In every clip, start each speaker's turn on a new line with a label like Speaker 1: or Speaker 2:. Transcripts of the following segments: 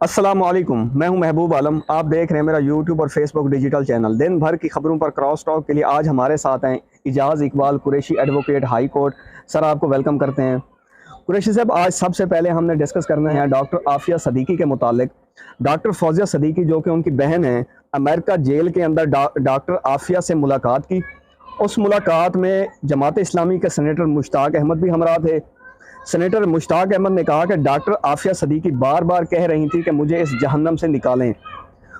Speaker 1: अस्सलाम वालेकुम, मैं हूं महबूब आलम। आप देख रहे हैं मेरा यूट्यूब और फेसबुक डिजिटल चैनल। दिन भर की खबरों पर क्रॉस टॉक के लिए आज हमारे साथ हैं Ejaz Iqbal Qureshi, advocate, high court. Sir, आपको वेलकम करते हैं। कुरैशी साहब, आज सबसे पहले हमने डिस्कस करना है डॉक्टर आफिया सदीकी के मुतालिक। डॉक्टर फौजिया सदीकी, जो कि उनकी बहन है, अमेरिका जेल के अंदर डॉक्टर आफिया से मुलाकात की। उस मुलाकात में जमात इस्लामी के सेनेटर मुश्ताक अहमद भी हमरा थे। सेनेटर मुश्ताक अहमद ने कहा कि डॉक्टर आफिया सदीकी बार बार कह रही थी कि मुझे इस जहन्नम से निकालें।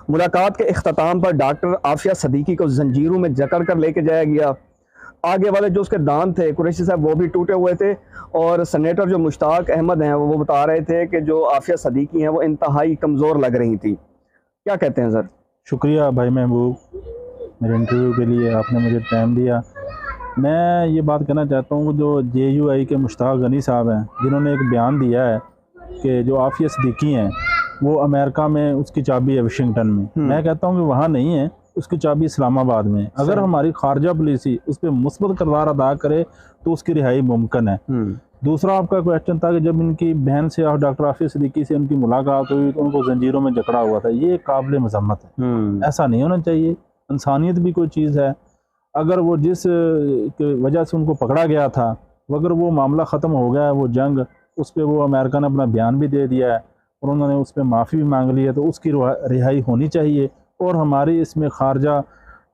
Speaker 1: मुलाकात के इख्तिताम पर डॉक्टर आफिया सदीकी को जंजीरों में जकड़ कर लेके जाया गया। आगे वाले जो उसके दांत थे कुरैशी साहब, वो भी टूटे हुए थे। और सेनेटर जो मुश्ताक अहमद हैं वो बता रहे थे कि जो आफिया सदीकी हैं वो इंतहाई कमज़ोर लग रही थी। क्या कहते हैं सर?
Speaker 2: शुक्रिया भाई महबूब, मेरे इंटरव्यू के लिए आपने मुझे टाइम दिया। मैं ये बात कहना चाहता हूँ, जो JUI के मुश्ताक गनी साहब हैं, जिन्होंने एक बयान दिया है कि जो आफिया सदीकी हैं वो अमेरिका में उसकी चाबी है वाशिंगटन में। मैं कहता हूँ कि वहाँ नहीं है, उसकी चाबी इस्लामाबाद में है। अगर हमारी खारजा पॉलिसी उस पर मुस्बत किरदार अदा करे तो उसकी रिहाई मुमकिन है। दूसरा आपका क्वेश्चन था कि जब इनकी बहन से और डॉक्टर आफिया सदीकी से उनकी मुलाकात हुई तो उनको जंजीरों में जकड़ा हुआ था। ये काबिल मजम्मत है, ऐसा नहीं होना चाहिए। इंसानियत भी कोई चीज़ है। अगर वो जिस वजह से उनको पकड़ा गया था, अगर वो मामला ख़त्म हो गया है, वो जंग, उस पर वो अमेरिका ने अपना बयान भी दे दिया है और उन्होंने उस पर माफ़ी भी मांग ली है, तो उसकी रिहाई होनी चाहिए। और हमारी इसमें खारजा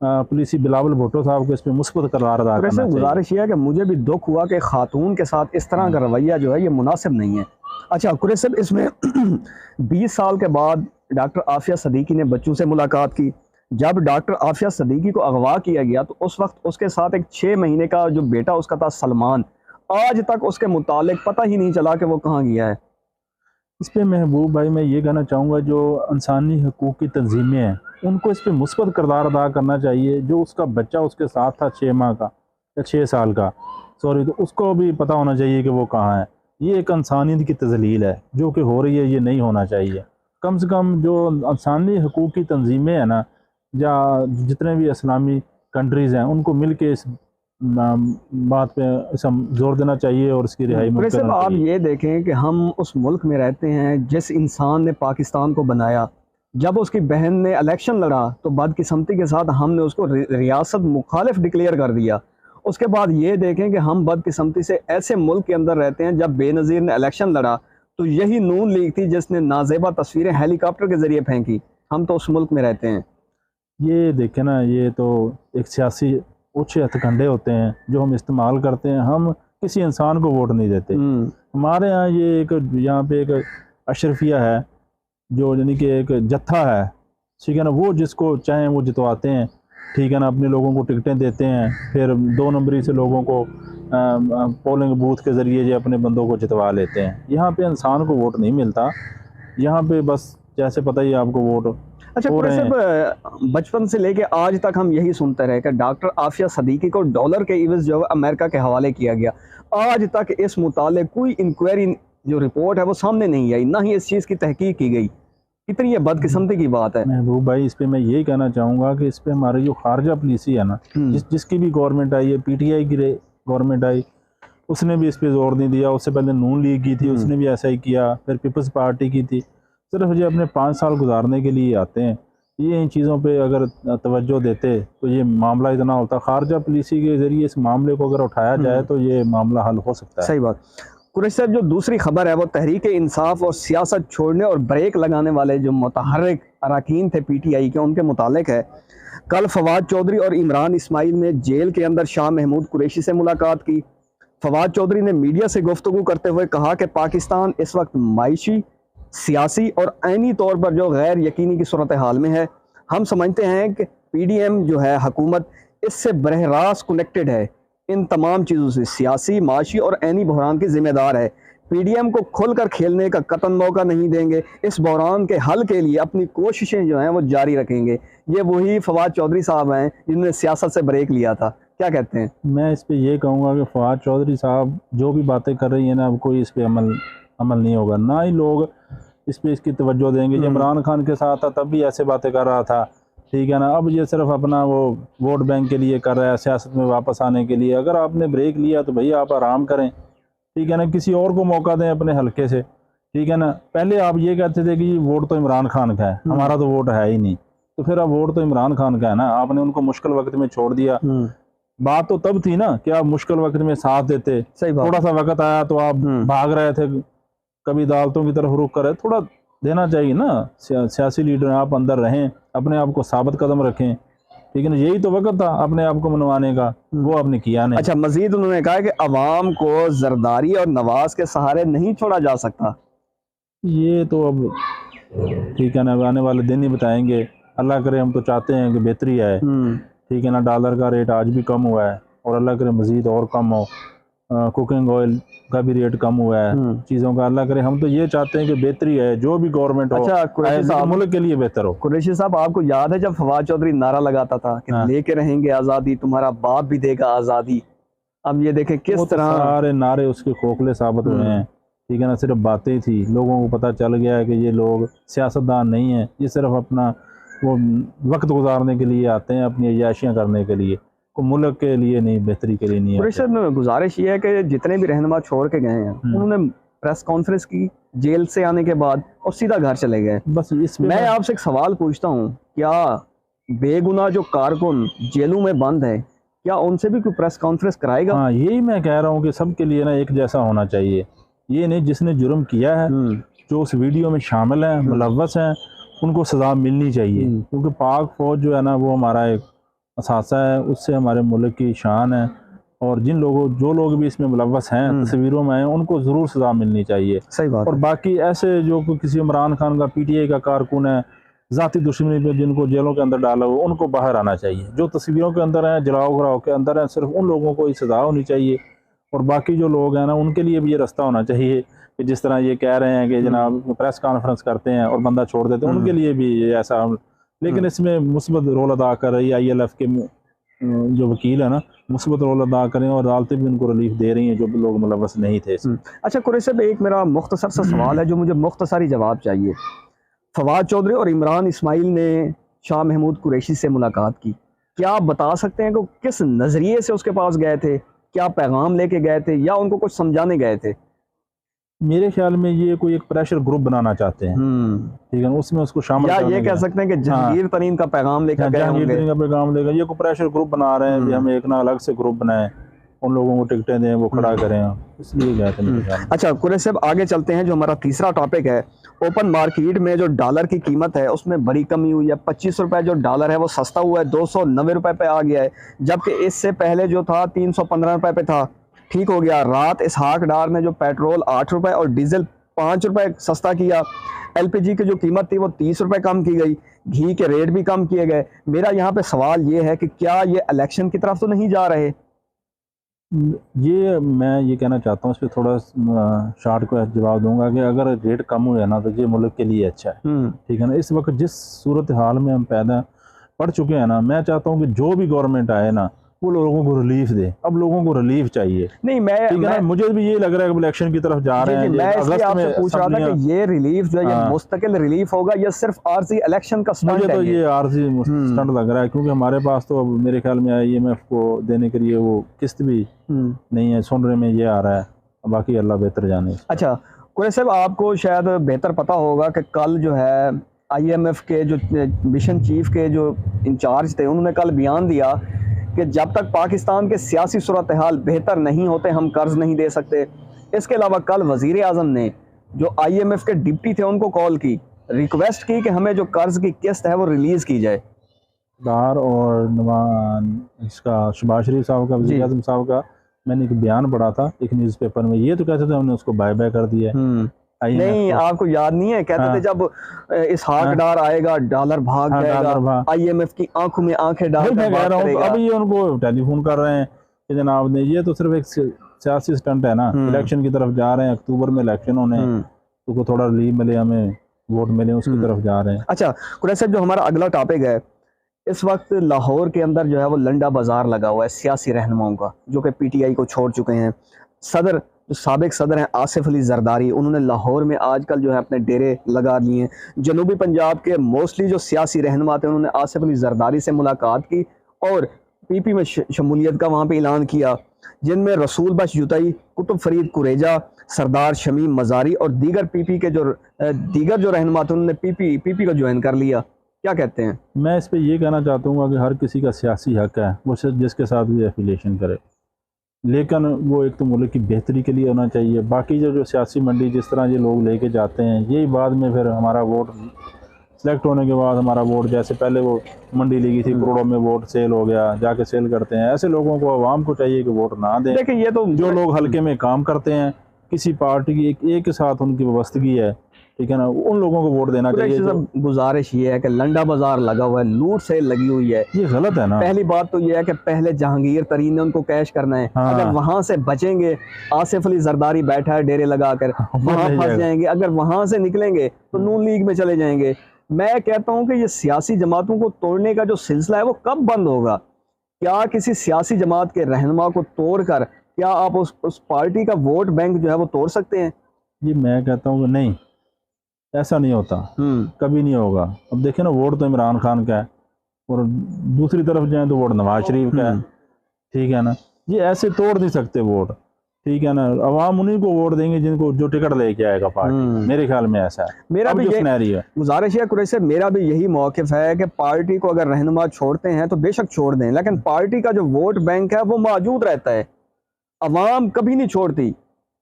Speaker 2: पुलिसी बिलावल भुट्टो साहब को इस पर मुस्बत करार अदा करना चाहिए।
Speaker 1: गुजारिश है कि मुझे भी दुख हुआ कि खातून के साथ इस तरह का रवैया जो है ये मुनासिब नहीं है। अच्छा कुरैशी साहब, इसमें 20 साल के बाद डॉक्टर आफिया सदीकी ने बच्चों से मुलाकात की। जब डॉक्टर आफिया सदीकी को अगवा किया गया तो उस वक्त उसके साथ एक 6 महीने का जो बेटा उसका था सलमान, आज तक उसके मुतालिक पता ही नहीं चला कि वो कहाँ गया है।
Speaker 2: इस पर महबूब भाई मैं ये कहना चाहूँगा, जो इंसानी हकूक़ की तंजीमें हैं उनको इस पर मुस्बत किरदार अदा करना चाहिए। जो उसका बच्चा उसके साथ था 6 माह का या 6 साल का, सॉरी, तो उसको भी पता होना चाहिए कि वो कहाँ है। ये एक इंसानियत की तज़लील है जो कि हो रही है, ये नहीं होना चाहिए। कम से कम जो इंसानी हकूक़ की तंजीमें हैं ना, या जितने भी इस्लामी कंट्रीज़ हैं, उनको मिल के इस बात पे जोर देना चाहिए और इसकी रिहाई मुमकिन
Speaker 1: सिर्फ
Speaker 2: होनी
Speaker 1: आप
Speaker 2: चाहिए।
Speaker 1: ये देखें कि हम उस मुल्क में रहते हैं जिस इंसान ने पाकिस्तान को बनाया। जब उसकी बहन ने इलेक्शन लड़ा तो बदकिस्मती के साथ हमने उसको रियासत मुखालिफ डिक्लेयर कर दिया। उसके बाद ये देखें कि हम बदकिस्मती से ऐसे मुल्क के अंदर रहते हैं, जब बेनज़ीर ने इलेक्शन लड़ा तो यही नून लीग थी जिसने नाजेबा तस्वीरें हेलीकॉप्टर के ज़रिए फेंकी। हम तो उस मुल्क में रहते हैं।
Speaker 2: ये देखें ना, ये तो एक सियासी उच्च हथकंडे होते हैं जो हम इस्तेमाल करते हैं। हम किसी इंसान को वोट नहीं देते। हमारे यहाँ ये एक, यहाँ पे एक अशरफिया है, जो यानी कि एक जत्था है, ठीक है ना, वो जिसको चाहें वो जितवाते हैं, ठीक है ना, अपने लोगों को टिकटें देते हैं, फिर 2 नंबरी से लोगों को पोलिंग बूथ के ज़रिए जो अपने बंदों को जितवा लेते हैं। यहाँ पे इंसान को वोट नहीं मिलता। यहाँ पे बस जैसे पता ही आपको वोट
Speaker 1: अच्छा
Speaker 2: हो रहे हैं।
Speaker 1: बचपन से लेके आज तक हम यही सुनते रहे कि डॉक्टर आफिया सदीकी को डॉलर के इवज़ जो है अमेरिका के हवाले किया गया। आज तक इस मुतालिक कोई इंक्वायरी जो रिपोर्ट है वो सामने नहीं आई, ना ही इस चीज़ की तहकीक की गई। कितनी ये बदकिस्मती की बात है।
Speaker 2: महबूब भाई, इस पे मैं यही कहना चाहूँगा कि इस पे हमारी जो खारजा पॉलिसी है ना, जिसकी भी गवर्नमेंट आई है, PTI की गवर्नमेंट आई, उसने भी इस पे जोर नहीं दिया। उससे पहले नून लीग की थी, उसने भी ऐसा ही किया। फिर पीपल्स पार्टी की थी। सिर्फ जो अपने 5 साल गुजारने के लिए आते हैं, ये इन चीज़ों पे अगर तवज्जो देते तो ये मामला इतना होता। खारजा पॉलिसी के ज़रिए इस मामले को अगर उठाया जाए तो ये मामला हल हो सकता है।
Speaker 1: सही बात। कुरैशी साहब, जो दूसरी खबर है वो तहरीक इंसाफ और सियासत छोड़ने और ब्रेक लगाने वाले जो मुतहर्रिक अरकान थे PTI के, उनके मुतालिक है। कल फवाद चौधरी और इमरान इस्माइल ने जेल के अंदर शाह महमूद कुरैशी से मुलाकात की। फवाद चौधरी ने मीडिया से गुफ्तगू करते हुए कहा कि पाकिस्तान इस वक्त माइशी, सियासी और आइनी तौर पर जो गैर यकीनी की सूरत हाल में है। हम समझते हैं कि PDM जो है हुकूमत, इससे बरह रास्त कनेक्टेड है। इन तमाम चीज़ों से सियासी, माशी और आइनी बहरान की जिम्मेदार है। PDM को खुलकर खेलने का कतन मौका नहीं देंगे। इस बहरान के हल के लिए अपनी कोशिशें जो हैं वो जारी रखेंगे। ये वही फवाद चौधरी साहब हैं जिन्होंने सियासत से ब्रेक लिया था। क्या कहते हैं?
Speaker 2: मैं इस पे ये कहूँगा कि फवाद चौधरी साहब जो भी बातें कर रही हैं ना, अब कोई इस पे अमल नहीं होगा, ना ही लोग इस पे इसकी तवज्जो देंगे। जब इमरान खान के साथ था तब भी ऐसे बातें कर रहा था, ठीक है ना। अब ये सिर्फ अपना वो वोट बैंक के लिए कर रहा है, सियासत में वापस आने के लिए। अगर आपने ब्रेक लिया तो भैया आप आराम करें, ठीक है ना, किसी और को मौका दें अपने हल्के से, ठीक है ना। पहले आप ये कहते थे कि वोट तो इमरान खान का है, हमारा तो वोट है ही नहीं, तो फिर अब वोट तो इमरान खान का है ना, आपने उनको मुश्किल वक्त में छोड़ दिया। बात तो तब थी ना कि आप मुश्किल वक्त में साथ देते,
Speaker 1: सही बात।
Speaker 2: थोड़ा सा वक्त आया तो आप भाग रहे थे, कभी अदालतों की तरफ रुख कर रहे, थोड़ा देना चाहिए ना। सियासी लीडर आप अंदर रहें, अपने आप को साबित कदम रखें, ठीक है ना। यही तो वक्त था अपने आप को मनवाने का, वो आपने किया नहीं।
Speaker 1: अच्छा, मजीद उन्होंने कहा कि अवाम को जरदारी और नवाज के सहारे नहीं छोड़ा जा सकता।
Speaker 2: ये तो अब ठीक है ना, आने वाले दिन ही बताएंगे। अल्लाह करे, हम तो चाहते हैं कि बेहतरी आए, ठीक है ना। डॉलर का रेट आज भी कम हुआ है और अल्लाह करे मज़ीद और कम हो। कुकिंग ऑयल का भी रेट कम हुआ है, चीज़ों का अल्लाह करे। हम तो ये चाहते हैं कि बेहतरी है, जो भी गवर्नमेंट हो,
Speaker 1: अच्छा, कुरैशी साहब,
Speaker 2: मुल्क के लिए बेहतर हो।
Speaker 1: कुरैशी साहब, आपको याद है जब फवाद चौधरी नारा लगाता था कि लेके रहेंगे आज़ादी, तुम्हारा बाप भी देगा आज़ादी। अब ये देखें किस तरह
Speaker 2: सारे नारे उसके खोखले साबित हुए हैं, ठीक है ना। सिर्फ बातें थी, लोगों को पता चल गया है कि ये लोग सियासतदान नहीं है, ये सिर्फ अपना वो वक्त गुजारने के लिए आते हैं, अपनी अय्याशियाँ करने के लिए, को मुल्क के लिए नहीं, बेहतरी के लिए नहीं आते।
Speaker 1: में गुजारिश ये है कि जितने भी रहनुमा छोड़ के गए हैं उन्होंने प्रेस कॉन्फ्रेंस की जेल से आने के बाद और सीधा घर चले गए।
Speaker 2: बस
Speaker 1: मैं आपसे एक सवाल पूछता हूँ, क्या बेगुनाह जो कारकुन जेलों में बंद है, क्या उनसे भी कोई प्रेस कॉन्फ्रेंस कराएगा?
Speaker 2: हाँ, यही मैं कह रहा हूँ कि सबके लिए ना एक जैसा होना चाहिए। ये नहीं, जिसने जुर्म किया है, जो उस वीडियो में शामिल है, मुलव्वस हैं, उनको सज़ा मिलनी चाहिए। क्योंकि पाक फौज जो है ना, वो हमारा एक असासा है, उससे हमारे मुल्क की शान है। और जो लोग भी इसमें मुलव्वस हैं, तस्वीरों में हैं, उनको ज़रूर सज़ा मिलनी चाहिए।
Speaker 1: सही बात। और
Speaker 2: बाकी ऐसे जो किसी इमरान खान का PTI का कारकुन है, ज़ाती दुश्मनी पे जिनको जेलों के अंदर डाला हो, उनको बाहर आना चाहिए। जो तस्वीरों के अंदर हैं, जलाओ घराव के अंदर हैं, सिर्फ उन लोगों को ही सज़ा होनी चाहिए। और बाकी जो लोग हैं ना, उनके लिए भी ये रास्ता होना चाहिए कि जिस तरह ये कह रहे हैं कि जनाब प्रेस कॉन्फ्रेंस करते हैं और बंदा छोड़ देते हैं, उनके लिए भी ऐसा। लेकिन इसमें मुस्बत रोल अदा कर रही है ILF के जो वकील है ना, मुस्बत रोल अदा करें, और अदालतें भी उनको रिलीफ दे रही हैं जो लोग मुलव्वस नहीं थे।
Speaker 1: अच्छा कुरैशी साहब, एक मेरा मुख्तसर सा सवाल है जो मुझे मुख्तसरी जवाब चाहिए। फवाद चौधरी और इमरान इस्माइल ने शाह महमूद कुरैशी से मुलाकात की, क्या आप बता सकते हैं कि किस नज़रिए से उसके पास गए थे? क्या पैगाम लेके गए थे या उनको कुछ समझाने गए थे?
Speaker 2: मेरे ख्याल में ये कोई एक प्रेशर ग्रुप बनाना चाहते हैं, ठीक है, उसमें उसको शामिल
Speaker 1: या ये कह सकते हैं कि जहांगीर तरीन का पैगाम लेकर गए होंगे।
Speaker 2: जहांगीर तरीन का पैगाम लेकर ये कोई प्रेशर ग्रुप बना रहे हैं कि हम एक ना अलग से ग्रुप बनाएं, उन लोगों को टिकटें दें, वो खड़ा करें, इसलिए गए थे।
Speaker 1: अच्छा कुरैशी साहब, आगे चलते हैं। जो हमारा तीसरा टॉपिक है, ओपन मार्केट में जो डॉलर की कीमत है उसमें बड़ी कमी हुई है। 25 रुपये जो डॉलर है वो सस्ता हुआ है, 290 रुपये पे आ गया है, जबकि इससे पहले जो था 315 रुपये पे था। ठीक हो गया। रात इसहाक डार ने जो पेट्रोल 8 रुपये और डीजल 5 रुपये सस्ता किया। LPG की जो कीमत थी वो 30 रुपये कम की गई। घी के रेट भी कम किए गए। मेरा यहाँ पे सवाल ये है कि क्या ये इलेक्शन की तरफ तो नहीं जा रहे?
Speaker 2: ये मैं ये कहना चाहता हूँ, इस पर थोड़ा शार्ट को जवाब दूंगा कि अगर रेट कम हुए ना तो ये मुल्क के लिए अच्छा है, ठीक है ना। इस वक्त जिस सूरत हाल में हम पैदा पड़ चुके हैं ना, मैं चाहता हूँ कि जो भी गवर्नमेंट आए ना, वो लोगों को रिलीफ दे। अब लोगों को रिलीफ चाहिए।
Speaker 1: नहीं, मैं
Speaker 2: मुझे भी ये लग रहा है कि इलेक्शन की तरफ जा रहे हैं।
Speaker 1: मैं इसलिए आपसे पूछ रहा था कि ये रिलीफ जो है ये मुस्तकिल रिलीफ होगा या सिर्फ आरजी इलेक्शन का स्टंट है?
Speaker 2: मुझे तो ये आरजी स्टंट लग रहा है, क्योंकि हमारे पास तो अब मेरे ख्याल में IMF को देने के लिए वो किस्त भी नहीं है, सुनने में ये आ रहा है, बाकी अल्लाह बेहतर जाने। अच्छा
Speaker 1: कुरैशी साहब, आपको शायद बेहतर पता होगा कि कल जो है IMF के जो मिशन चीफ के जो इंचार्ज थे, उन्होंने कल बयान दिया कि जब तक पाकिस्तान के सियासी सूरत हाल बेहतर नहीं होते हम कर्ज नहीं दे सकते। इसके अलावा कल वज़ीर आज़म ने जो IMF के डिप्टी थे उनको कॉल की, रिक्वेस्ट की कि हमें जो कर्ज की किस्त है वो रिलीज़ की जाए।
Speaker 2: दार और इसका शहबाज शरीफ साहब का, वज़ीर आज़म साहब का मैंने एक बयान पढ़ा था एक न्यूज़पेपर में, ये तो कहते थे हमने उसको बाय बाय कर दिया है।
Speaker 1: नहीं, आपको याद नहीं है? कहते थे जब इसहाक डार आएगा डॉलर भाग जाएगा, IMF की आंखों में आंखें डाल कर बात करेगा।
Speaker 2: अब ये उनको टेलीफोन कर रहे हैं कि जनाब ने, ये तो सिर्फ एक सियासी स्टंट है ना, इलेक्शन की तरफ जा रहे हैं, अक्टूबर में इलेक्शन होने, तो थोड़ा रिलीफ मिले, हमें वोट मिले, उसकी तरफ जा रहे हैं।
Speaker 1: अच्छा कुरैशी साहब, जो हमारा अगला टॉपिक है, इस वक्त लाहौर के अंदर जो है वो लंडा बाजार लगा हुआ है सियासी रहनुमाओं का, जो कि PTI को छोड़ चुके हैं। सदर जो साबिक सदर हैं आसिफ अली जरदारी, उन्होंने लाहौर में आजकल जो है अपने डेरे लगा लिए हैं। जनूबी पंजाब के मोस्टली जो सियासी रहनुमा थे उन्होंने आसिफ अली जरदारी से मुलाकात की और PP में शमूलियत का वहाँ पे ऐलान किया। जिनमें रसूल बख्श जुतई, कुतुब फरीद कुरेजा, सरदार शमीम मजारी और दीगर पीपी के जो दीगर जो रहनुमा थे उन्होंने पीपी को ज्वाइन कर लिया। क्या कहते हैं?
Speaker 2: मैं इस पे ये कहना चाहता हूँ कि हर किसी का सियासी हक है वो जिसके साथ भी एफिलिएशन करे, लेकिन वो एक तो मुल्क की बेहतरी के लिए होना चाहिए। बाकी जो सियासी मंडी जिस तरह ये लोग लेके जाते हैं, यही बाद में फिर हमारा वोट सेलेक्ट होने के बाद हमारा वोट, जैसे पहले वो मंडी लगी थी, करोड़ों में वोट सेल हो गया, जाके सेल करते हैं। ऐसे लोगों को, आवाम को चाहिए कि वोट ना दें।
Speaker 1: देखिए ये तो
Speaker 2: जो लोग हल्के में काम करते हैं, किसी पार्टी की एक के साथ उनकी वाबस्तगी है, ठीक है ना, उन लोगों को वोट देना चाहिए।
Speaker 1: सब गुजारिश ये है कि लंडा बाजार लगा हुआ है, लूट सेल लगी हुई है,
Speaker 2: ये गलत है ना।
Speaker 1: पहली बात तो ये है कि पहले जहांगीर तरीन ने उनको कैश करना है।
Speaker 2: हाँ।
Speaker 1: अगर वहां से बचेंगे, आसिफ अली जरदारी बैठा है डेरे लगाकर, वहां फंस जाएंगे। अगर वहां से निकलेंगे तो नून लीग में चले जाएंगे। मैं कहता हूं कि ये सियासी जमातों को तोड़ने का जो सिलसिला है वो कब बंद होगा? क्या किसी सियासी जमात के रहनुमा को तोड़कर क्या आप उस पार्टी का वोट बैंक जो है वो तोड़ सकते हैं?
Speaker 2: जी मैं कहता हूँ कि नहीं, ऐसा नहीं होता, कभी नहीं होगा। अब देखिए ना, वोट तो इमरान खान का है और दूसरी तरफ जाए तो वोट नवाज शरीफ का है, ठीक है ना। ये ऐसे तोड़ नहीं सकते वोट, ठीक है ना। अवाम उन्हीं को वोट देंगे जिनको जो टिकट लेके आएगा पार्टी। मेरे ख्याल में ऐसा है।
Speaker 1: मेरा भी
Speaker 2: ये
Speaker 1: गुजारिश है कुरैश, मेरा भी यही मौक़िफ़ है कि पार्टी को अगर रहनुमा छोड़ते हैं तो बेशक छोड़ दें, लेकिन पार्टी का जो वोट बैंक है वो मौजूद रहता है। अवाम कभी नहीं छोड़ती,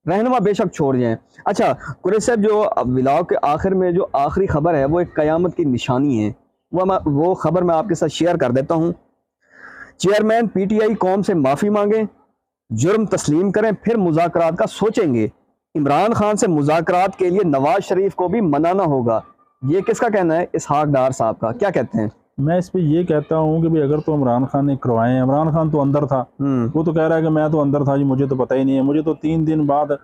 Speaker 1: रहनुमा बेशक छोड़ जाएं। अच्छा कुरैश साहब, जो व्लॉग के आखिर में जो आखिरी खबर है वो एक क़यामत की निशानी है, वो खबर मैं आपके साथ शेयर कर देता हूँ। चेयरमैन पीटीआई कौम से माफ़ी मांगे, जुर्म तस्लीम करें, फिर मुज़ाकरात का सोचेंगे। इमरान खान से मुज़ाकरात के लिए नवाज शरीफ को भी मनाना होगा। ये किसका कहना है? इसहाक डार साहब का। क्या कहते हैं?
Speaker 2: मैं इस पे ये कहता हूँ कि भाई अगर तो इमरान खान ने करवाए, इमरान खान तो अंदर था, वो तो कह रहा है कि मैं तो अंदर था जी, मुझे तो पता ही नहीं है। मुझे तो 3 दिन बाद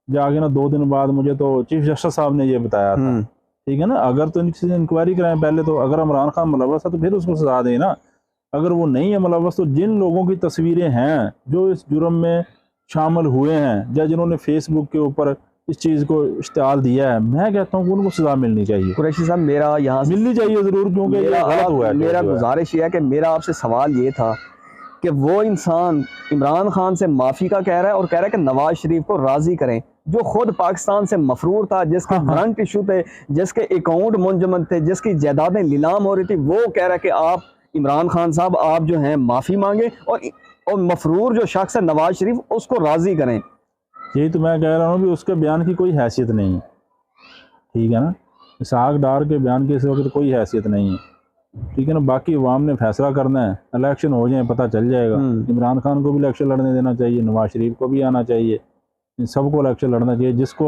Speaker 2: जाके ना, 2 दिन बाद मुझे तो चीफ जस्टिस साहब ने ये बताया था, ठीक है ना। अगर तो इनसे इंक्वायरी कराएं पहले, तो अगर इमरान खान मुलव्वस है तो फिर उसको सजा दें ना। अगर वो नहीं है मुलव्वस, तो जिन लोगों की तस्वीरें हैं जो इस जुर्म में शामिल हुए हैं या जिन्होंने फेसबुक के ऊपर इस चीज़ को इश्तिहार दिया है, मैं कहता हूँ कि उनको सजा मिलनी चाहिए।
Speaker 1: कुरैशी साहब, मेरा यहाँ
Speaker 2: मिलनी चाहिए ज़रूर, क्योंकि ये गलत हुआ है।
Speaker 1: मेरा गुजारिश ये है कि मेरा आपसे सवाल ये था कि वो इंसान इमरान खान से माफ़ी का कह रहा है और कह रहा है कि नवाज शरीफ को राज़ी करें, जो खुद पाकिस्तान से मफरूर था, जिसके वारंट इशू थे, जिसके अकाउंट मुंजमद थे, जिसकी जायदादें नीलाम हो रही थी, वो कह रहा है कि आप इमरान खान साहब आप जो हैं माफ़ी मांगे और मफरूर जो शख्स है नवाज शरीफ, उसको राज़ी करें।
Speaker 2: यही तो मैं कह रहा हूँ कि उसके बयान की कोई हैसियत नहीं है, ठीक है ना। इसहाक डार के बयान की इस वक्त कोई हैसियत नहीं है, ठीक है ना। बाकी अवाम ने फैसला करना है, इलेक्शन हो जाए पता चल जाएगा। इमरान खान को भी इलेक्शन लड़ने देना चाहिए, नवाज शरीफ को भी आना चाहिए, इन सबको इलेक्शन लड़ना चाहिए। जिसको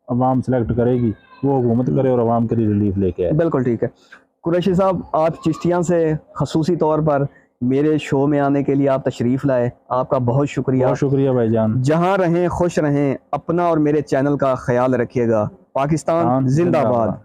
Speaker 2: अवाम सेलेक्ट करेगी वो हुकूमत करे और अवाम के लिए रिलीफ लेके आए।
Speaker 1: बिल्कुल ठीक है। कुरैशी साहब, आप चिश्तियाँ से खसूसी तौर पर मेरे शो में आने के लिए आप तशरीफ़ लाए, आपका बहुत शुक्रिया।
Speaker 2: बहुत शुक्रिया भाईजान।
Speaker 1: जहाँ रहें खुश रहें, अपना और मेरे चैनल का ख्याल रखिएगा। पाकिस्तान जिंदाबाद।